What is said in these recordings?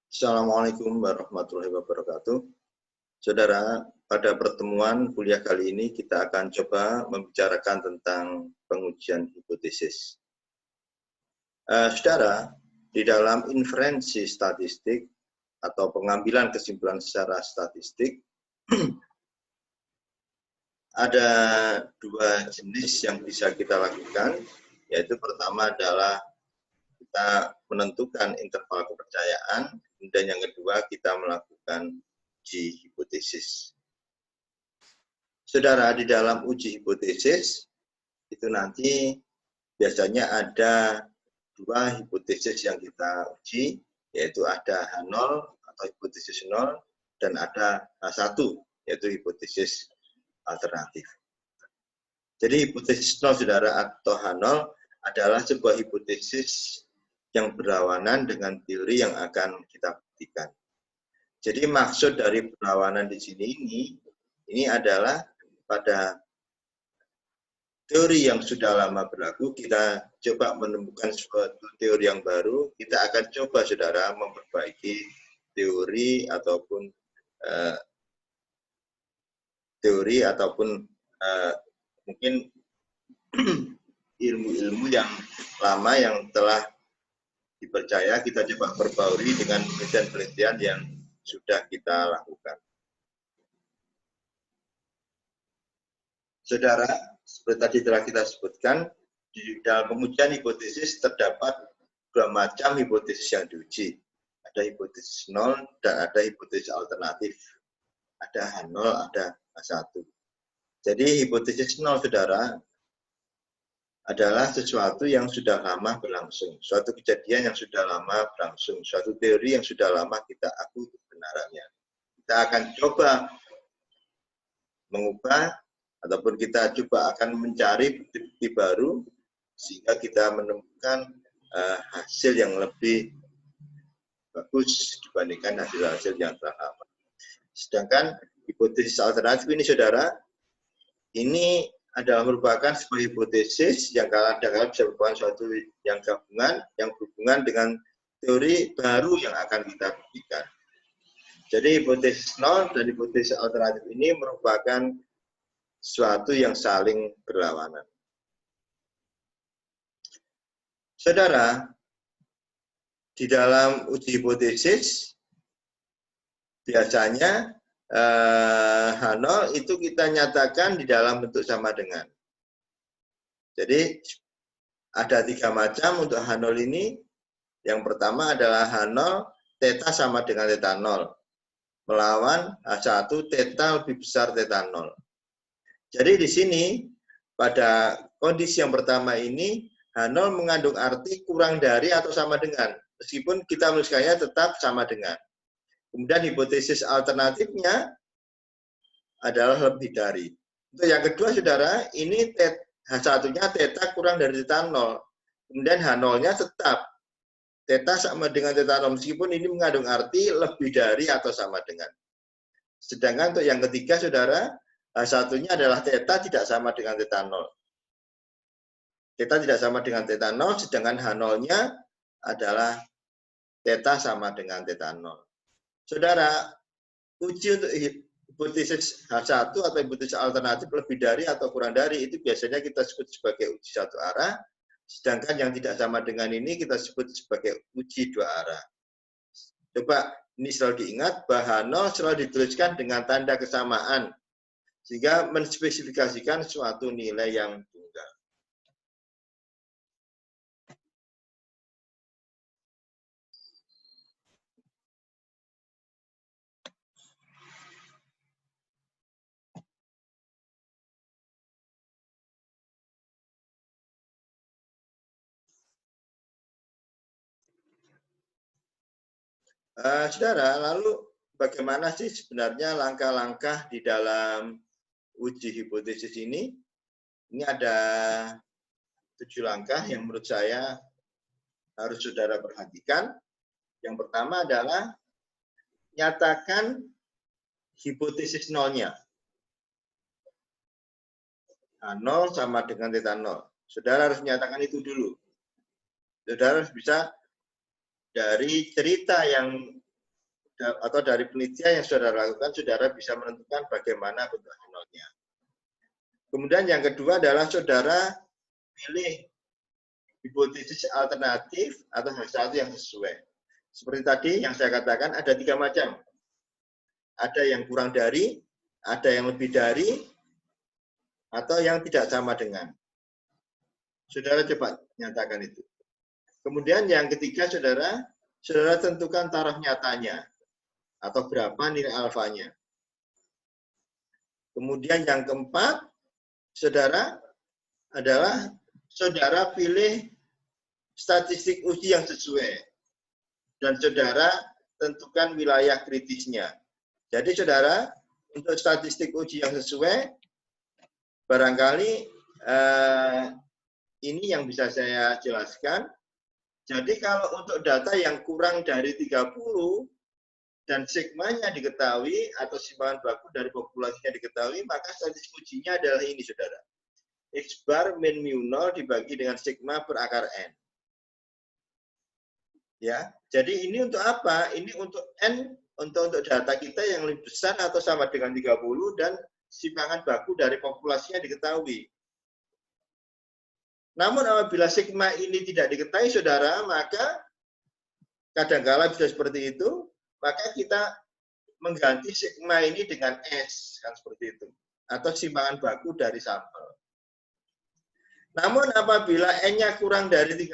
Assalamualaikum warahmatullahi wabarakatuh. Saudara, pada pertemuan kuliah kali ini kita akan coba membicarakan tentang pengujian hipotesis. Saudara, di dalam inferensi statistik atau pengambilan kesimpulan secara statistik, ada dua jenis yang bisa kita lakukan, yaitu pertama adalah kita menentukan interval kepercayaan, dan yang kedua kita melakukan uji hipotesis. Saudara, di dalam uji hipotesis itu nanti biasanya ada dua hipotesis yang kita uji, yaitu ada H0 atau hipotesis 0 dan ada H1 yaitu hipotesis alternatif. Jadi hipotesis 0 saudara atau H0 adalah sebuah hipotesis yang berlawanan dengan teori yang akan kita buktikan. Jadi maksud dari perlawanan di sini ini adalah pada teori yang sudah lama berlaku, kita coba menemukan suatu teori yang baru, kita akan coba saudara memperbaiki teori ataupun mungkin ilmu-ilmu yang lama yang telah dipercaya, kita coba perbaharui dengan penelitian-penelitian yang sudah kita lakukan. Saudara, seperti tadi telah kita sebutkan, di dalam pengujian hipotesis terdapat dua macam hipotesis yang diuji. Ada hipotesis 0 dan ada hipotesis alternatif. Ada H0, ada H1. Jadi hipotesis 0, saudara, adalah sesuatu yang sudah lama berlangsung, suatu kejadian yang sudah lama berlangsung, suatu teori yang sudah lama kita akui kebenarannya. Kita akan coba mengubah ataupun kita coba akan mencari bukti-bukti baru sehingga kita menemukan hasil yang lebih bagus dibandingkan hasil-hasil yang telah lama. Sedangkan hipotesis alternatif ini, saudara, ini adalah merupakan sebuah hipotesis yang kadang-kadang bisa merupakan suatu yang berhubungan dengan teori baru yang akan kita buktikan. Jadi hipotesis 0 dan hipotesis alternatif ini merupakan suatu yang saling berlawanan. Saudara, di dalam uji hipotesis biasanya H0 itu kita nyatakan di dalam bentuk sama dengan. Jadi ada tiga macam untuk H0 ini. Yang pertama adalah H0 theta sama dengan theta 0 melawan H1 theta lebih besar theta 0. Jadi di sini pada kondisi yang pertama ini H0 mengandung arti kurang dari atau sama dengan, meskipun kita menuliskannya tetap sama dengan. Kemudian hipotesis alternatifnya adalah lebih dari. Untuk yang kedua, saudara, ini H1-nya theta kurang dari theta 0. Kemudian H0-nya tetap theta sama dengan theta 0, meskipun ini mengandung arti lebih dari atau sama dengan. Sedangkan untuk yang ketiga, saudara, H1-nya adalah theta tidak sama dengan theta 0. Theta tidak sama dengan theta 0, sedangkan H0-nya adalah theta sama dengan theta 0. Saudara, uji untuk hipotesis H1 atau hipotesis alternatif lebih dari atau kurang dari itu biasanya kita sebut sebagai uji satu arah, sedangkan yang tidak sama dengan ini kita sebut sebagai uji dua arah. Coba ini selalu diingat bahwa H0 selalu dituliskan dengan tanda kesamaan, sehingga menspesifikasikan suatu nilai yang tunggal. Saudara, lalu bagaimana sih sebenarnya langkah-langkah di dalam uji hipotesis ini? Ini ada 7 langkah yang menurut saya harus saudara perhatikan. Yang pertama adalah nyatakan hipotesis nolnya. H0 sama dengan theta 0. Saudara harus menyatakan itu dulu. Saudara harus bisa dari cerita yang atau dari penelitian yang saudara lakukan, saudara bisa menentukan bagaimana bentuk H0-nya. Kemudian yang kedua adalah saudara pilih hipotesis alternatif atau H1 yang sesuai. Seperti tadi yang saya katakan ada 3 macam. Ada yang kurang dari, ada yang lebih dari, atau yang tidak sama dengan. Saudara coba nyatakan itu. Kemudian yang ketiga, saudara tentukan taraf nyatanya atau berapa nilai alfanya. Kemudian yang keempat, saudara adalah saudara pilih statistik uji yang sesuai dan saudara tentukan wilayah kritisnya. Jadi saudara untuk statistik uji yang sesuai barangkali ini yang bisa saya jelaskan. Jadi kalau untuk data yang kurang dari 30 dan sigmanya diketahui atau simpangan baku dari populasinya diketahui, maka statistik ujinya adalah ini, saudara. X bar min mu 0 dibagi dengan sigma per akar N. Ya, jadi ini untuk apa? Ini untuk N, untuk data kita yang lebih besar atau sama dengan 30 dan simpangan baku dari populasinya diketahui. Namun apabila sigma ini tidak diketahui, saudara, maka kadangkala bisa seperti itu, maka kita mengganti sigma ini dengan S, kan seperti itu. Atau simpangan baku dari sampel. Namun apabila N-nya kurang dari 30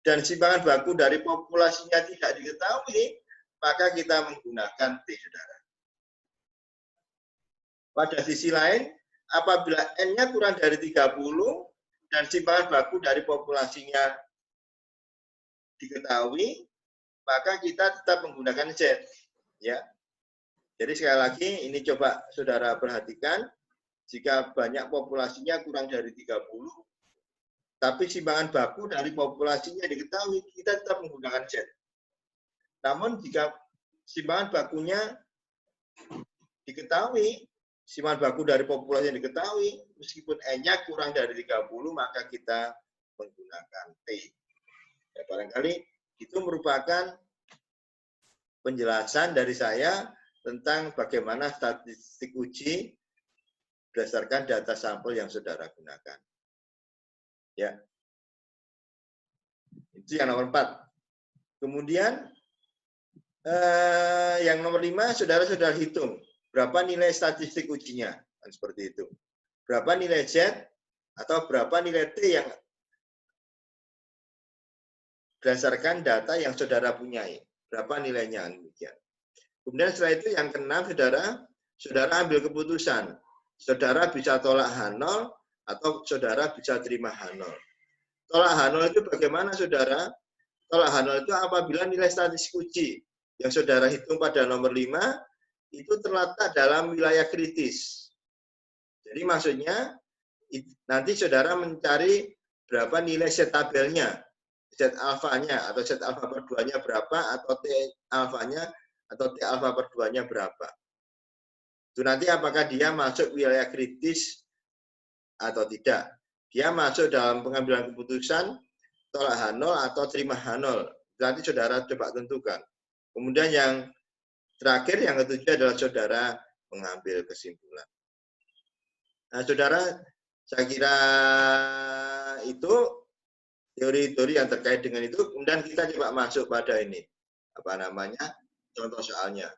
dan simpangan baku dari populasinya tidak diketahui, maka kita menggunakan T, saudara. Pada sisi lain, apabila N-nya kurang dari 30 dan simpangan baku dari populasinya diketahui, maka kita tetap menggunakan Z. Ya. Jadi sekali lagi, ini coba saudara perhatikan, jika banyak populasinya kurang dari 30, tapi simpangan baku dari populasinya diketahui, kita tetap menggunakan Z. Namun jika simpangan bakunya diketahui, simpangan baku dari populasi yang diketahui, meskipun N-nya kurang dari 30, maka kita menggunakan T. Ya, barangkali itu merupakan penjelasan dari saya tentang bagaimana statistik uji berdasarkan data sampel yang saudara gunakan. Ya. Itu yang nomor 4. Kemudian yang nomor 5, saudara hitung berapa nilai statistik ujinya, kan seperti itu. Berapa nilai Z atau berapa nilai T yang berdasarkan data yang saudara punyai. Berapa nilainya, demikian. Kemudian setelah itu yang keenam, saudara ambil keputusan. Saudara bisa tolak H0 atau saudara bisa terima H0. Tolak H0 itu bagaimana, saudara? Tolak H0 itu apabila nilai statistik uji yang saudara hitung pada nomor 5 itu terletak dalam wilayah kritis. Jadi maksudnya nanti saudara mencari berapa nilai Z tabelnya, Z alfanya atau Z alfa per 2-nya berapa, atau T alfanya atau T alfa per 2-nya berapa. Itu nanti apakah dia masuk wilayah kritis atau tidak. Dia masuk dalam pengambilan keputusan tolak H0 atau terima H0. Nanti saudara coba tentukan. Kemudian yang terakhir, yang ketujuh adalah saudara mengambil kesimpulan. Nah, saudara, saya kira itu teori-teori yang terkait dengan itu. Kemudian kita coba masuk pada ini, contoh soalnya.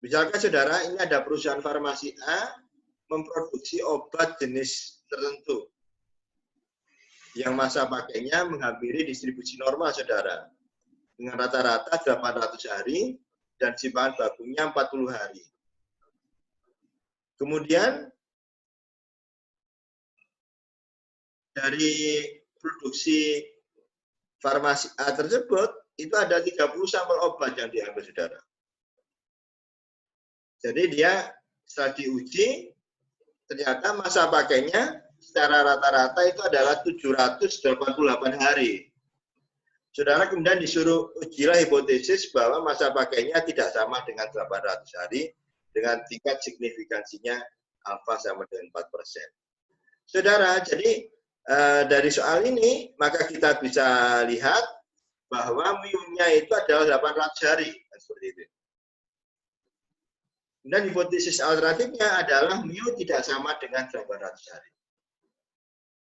Misalkan saudara, ini ada perusahaan farmasi A memproduksi obat jenis tertentu yang masa pakainya menghampiri distribusi normal, saudara, dengan rata-rata 800 hari dan simpangan bakunya 40 hari. Kemudian dari produksi farmasi A tersebut itu ada 30 sampel obat yang diambil, saudara. Jadi dia setelah diuji, ternyata masa pakainya secara rata-rata itu adalah 788 hari. Saudara kemudian disuruh ujilah hipotesis bahwa masa pakainya tidak sama dengan 800 hari dengan tingkat signifikansinya alfa sama dengan 4%. Saudara, jadi dari soal ini maka kita bisa lihat bahwa mu-nya itu adalah 800 hari. seperti itu. Dan hipotesis alternatifnya adalah mu tidak sama dengan 800 hari.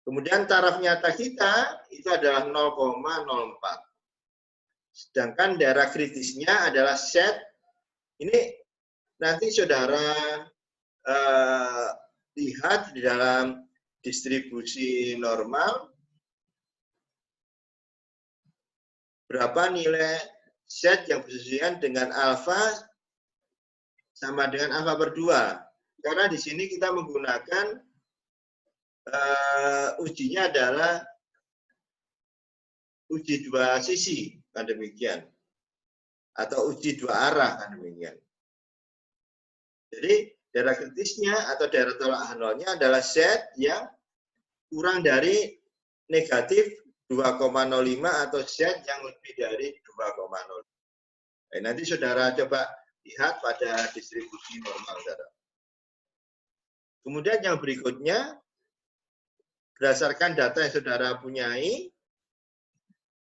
Kemudian taraf nyata kita itu adalah 0,04. Sedangkan daerah kritisnya adalah set. Ini nanti saudara lihat di dalam distribusi normal berapa nilai set yang bersesuaian dengan alfa sama dengan alfa per 2. Karena di sini kita menggunakan ujinya adalah uji dua sisi, kan demikian. Atau uji dua arah, kan demikian. Jadi daerah kritisnya atau daerah tolak nolnya adalah set yang kurang dari negatif 2,05 atau set yang lebih dari 2,05. Nanti saudara coba lihat pada distribusi normal, saudara. Kemudian yang berikutnya, berdasarkan data yang saudara punyai,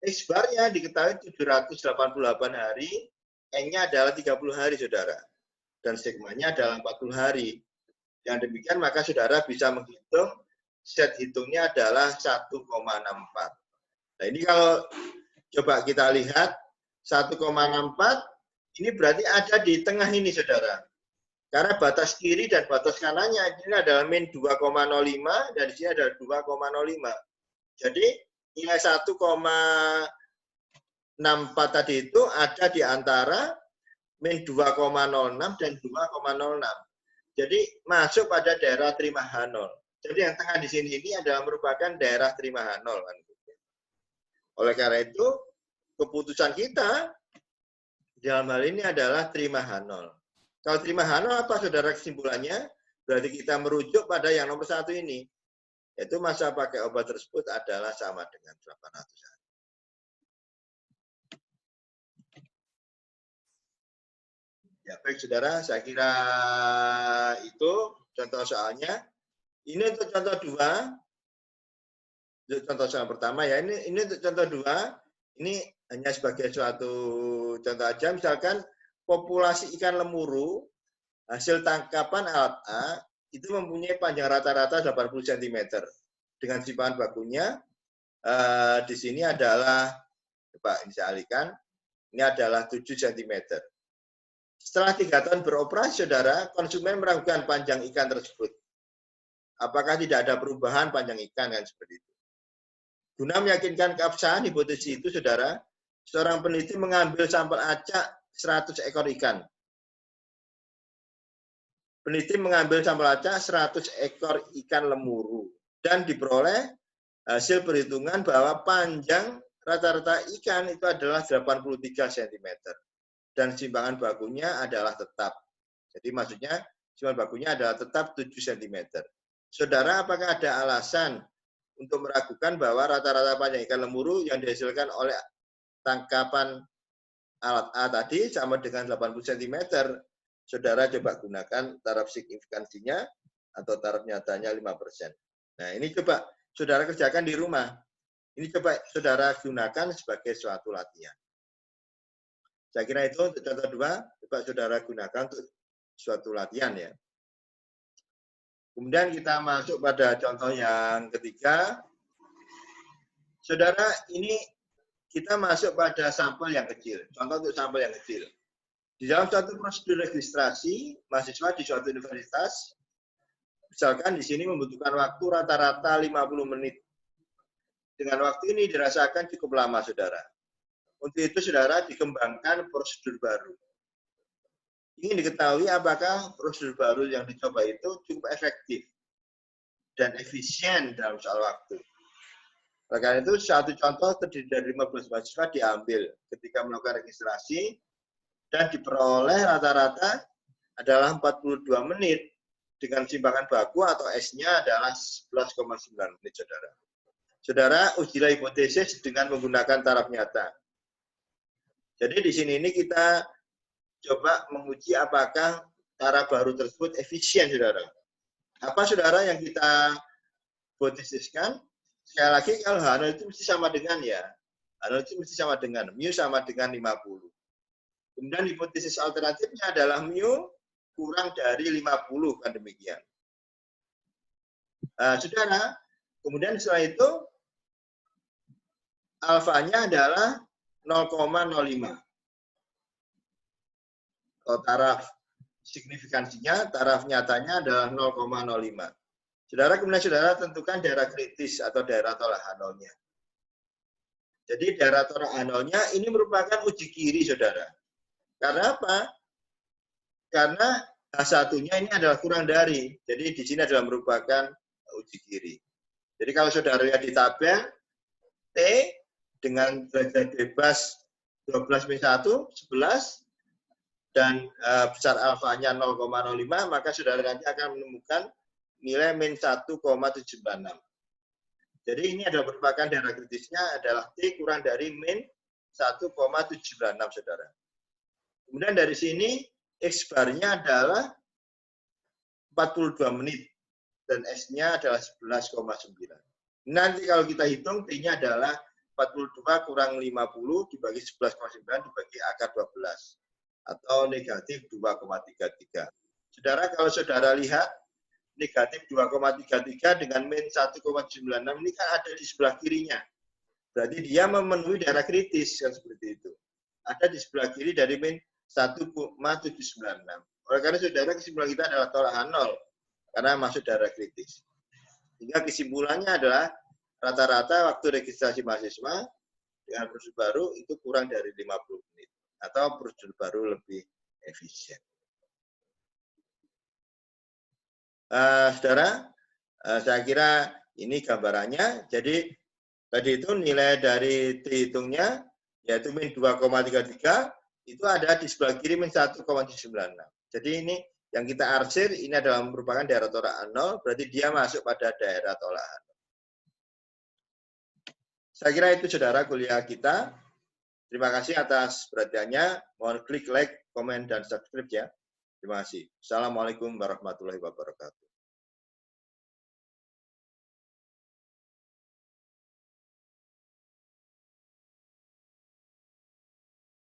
X-bar-nya diketahui 788 hari, N-nya adalah 30 hari, saudara. Dan sigma-nya adalah 40 hari. Yang demikian, maka saudara bisa menghitung, set hitungnya adalah 1,64. Nah, ini kalau coba kita lihat, 1,64, ini berarti ada di tengah ini, saudara. Karena batas kiri dan batas kanannya ini adalah min 2,05 dan di sini adalah 2,05. Jadi nilai 1,64 tadi itu ada di antara min 2,06 dan 2,06. Jadi masuk pada daerah terima H0. Jadi yang tengah di sini ini adalah merupakan daerah terima H0. Oleh karena itu, keputusan kita dalam hal ini adalah terima H0. Kalau terima H0 apa, saudara, kesimpulannya? Berarti kita merujuk pada yang nomor 1 ini. Yaitu masa pakai obat tersebut adalah sama dengan 800 hari. Ya, baik, saudara. Saya kira itu contoh soalnya. Ini untuk contoh 2. Untuk contoh soal pertama ya. Ini untuk contoh 2. Ini hanya sebagai suatu contoh aja. Misalkan populasi ikan lemuru hasil tangkapan alat A itu mempunyai panjang rata-rata 80 cm. Dengan simpangan bakunya di sini adalah, coba ini saya alihkan, ini adalah 7 cm. Setelah 3 tahun beroperasi, saudara, konsumen meragukan panjang ikan tersebut. Apakah tidak ada perubahan panjang ikan, kan seperti itu. Guna meyakinkan keabsahan hipotesis itu, saudara, seorang peneliti mengambil sampel acak 100 ekor ikan. Peneliti mengambil sampel acak 100 ekor ikan lemuru dan diperoleh hasil perhitungan bahwa panjang rata-rata ikan itu adalah 83 cm dan simpangan bakunya adalah tetap. Jadi maksudnya simpangan bakunya adalah tetap 7 cm. Saudara, apakah ada alasan untuk meragukan bahwa rata-rata panjang ikan lemuru yang dihasilkan oleh tangkapan alat A tadi sama dengan 80 cm, saudara coba gunakan taraf signifikansinya atau taraf nyatanya 5%. Nah, ini coba saudara kerjakan di rumah. Ini coba saudara gunakan sebagai suatu latihan. Saya kira itu untuk contoh 2, coba saudara gunakan untuk suatu latihan ya. Kemudian kita masuk pada contoh yang ketiga. Saudara, ini kita masuk pada sampel yang kecil. Contoh untuk sampel yang kecil. Di dalam suatu prosedur registrasi mahasiswa di suatu universitas, misalkan di sini membutuhkan waktu rata-rata 50 menit. Dengan waktu ini dirasakan cukup lama, saudara. Untuk itu, saudara, dikembangkan prosedur baru. Ingin diketahui apakah prosedur baru yang dicoba itu cukup efektif dan efisien dalam soal waktu. Oleh karena itu, satu contoh terdiri dari 15 mahasiswa diambil ketika melakukan registrasi dan diperoleh rata-rata adalah 42 menit dengan simpangan baku atau S-nya adalah 11,9 menit, saudara. Saudara, ujilah hipotesis dengan menggunakan taraf nyata. Jadi di sini ini kita coba menguji apakah taraf baru tersebut efisien, saudara. Apa, saudara, yang kita hipotesiskan? Sekali lagi, kalau H0 itu mesti sama dengan ya. H0 itu mesti sama dengan mu sama dengan 50. Kemudian hipotesis alternatifnya adalah mu kurang dari 50, kan demikian. Saudara, kemudian setelah itu alfanya adalah 0,05. Taraf signifikansinya, taraf nyatanya adalah 0,05. Saudara, kemudian saudara tentukan daerah kritis atau daerah tolak H0-nya. Jadi daerah tolak H0-nya ini merupakan uji kiri, saudara. Karena apa? Karena H1-nya ini adalah kurang dari. Jadi di sini adalah merupakan uji kiri. Jadi kalau saudara lihat di tabel, T dengan derajat bebas 12-1, 11, dan besar alfanya 0,05, maka saudara nanti akan menemukan nilai min 1,76. Jadi ini adalah merupakan daerah kritisnya adalah T kurang dari min 1,76, saudara. Kemudian dari sini X bar-nya adalah 42 menit dan S-nya adalah 11,9. Nanti kalau kita hitung T-nya adalah 42 kurang 50 dibagi 11,9 dibagi akar 12 atau negatif 2,33. Saudara, kalau saudara lihat negatif 2,33 dengan min 1,96 ini kan ada di sebelah kirinya. Berarti dia memenuhi daerah kritis, kan seperti itu. Ada di sebelah kiri dari min 1,796. Oleh karena saudara, kesimpulan kita adalah tolak H0 karena masuk daerah kritis. Sehingga kesimpulannya adalah rata-rata waktu registrasi mahasiswa dengan prosedur baru itu kurang dari 50 menit atau prosedur baru lebih efisien. Saudara, saya kira ini gambarannya. Jadi tadi itu nilai dari T hitungnya yaitu min 2,33 itu ada di sebelah kiri min 1,96. Jadi ini yang kita arsir ini adalah merupakan daerah tolak H0, berarti dia masuk pada daerah tolak H0. Saya kira itu saudara kuliah kita. Terima kasih atas perhatiannya. Mohon klik like, komen, dan subscribe ya. Terima kasih. Assalamualaikum warahmatullahi wabarakatuh.